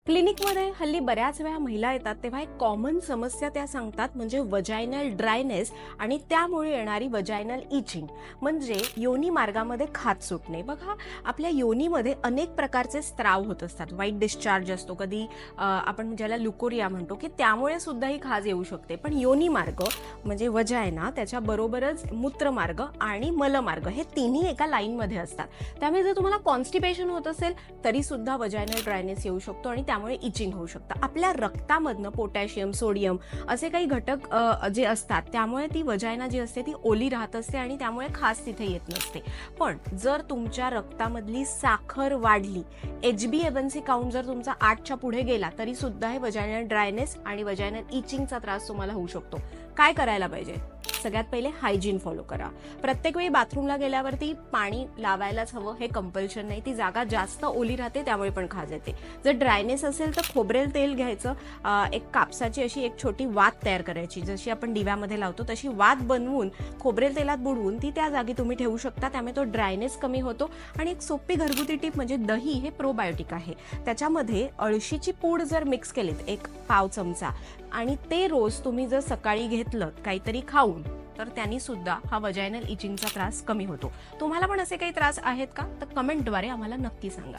क्लिनिकमध्ये हल्ली बऱ्याच वेळा महिला येतात तेव्हा एक कॉमन समस्या त्या सांगतात म्हणजे वजायनल ड्रायनेस आणि त्यामुळे येणारी वजायनल इचिंग म्हणजे योनी मार्गामध्ये खाज सुटणे. बघा, आपल्या योनीमध्ये अनेक प्रकारचे स्त्राव होत असतात. वाईट डिस्चार्ज असतो, कधी आपण ज्याला ल्युकोरिया म्हणतो की त्यामुळे सुद्धा ही खाज येऊ शकते. पण योनी मार्ग म्हणजे वजायना, त्याच्याबरोबरच मूत्रमार्ग आणि मलमार्ग हे तिन्ही एका लाईनमध्ये असतात. त्यामुळे जर तुम्हाला कॉन्स्टिपेशन होत असेल तरी सुद्धा वजायनल ड्रायनेस येऊ शकतो आणि त्यामुळे इचिंग होऊ शकतं. आपल्या रक्तामधनं पोटॅशियम, सोडियम असे काही घटक जे असतात त्यामुळे ती वजायना जी असते ती ओली राहत असते आणि त्यामुळे खास तिथे येत नसते. पण जर तुमच्या रक्तामधली साखर वाढली, HbA1c काउंट जर तुमचा 8च्या पुढे गेला तरी सुद्धा हे वजायनल ड्रायनेस आणि वजायनल इचिंगचा त्रास तुम्हाला होऊ शकतो. काय करायला पाहिजे? सगळ्यात पहिले हायजीन फॉलो करा. प्रत्येक वेळी बाथरूमला गेल्यावरती पाणी लावायलाच हवं हे कंपल्शन नाही. ती जागा जास्त ओली राहते त्यामुळे पण खाज येते. जर ड्रायनेस असेल तर खोबरेल तेल घ्यायचं, एक कापसाची अशी एक छोटी वात तयार करायची, जशी आपण दिव्यामध्ये लावतो तशी वात बनवून खोबरेल तेलात बुडवून ती त्या जागी तुम्ही ठेवू शकता. त्यामुळे तो ड्रायनेस कमी होतो. आणि एक सोपी घरगुती टिप म्हणजे दही हे प्रोबायोटिक आहे. त्याच्यामध्ये अळशीची पूड जर मिक्स केलीत एक पाव चमचा आणि ते रोज तुम्ही जर सकाळी घेतलं काहीतरी खाऊन तर त्यांनी सुद्धा हा वजायनल इचिंगचा त्रास कमी होतो. तुम्हाला पण असे काही त्रास आहेत का? तर कमेंटद्वारे आम्हाला नक्की सांगा.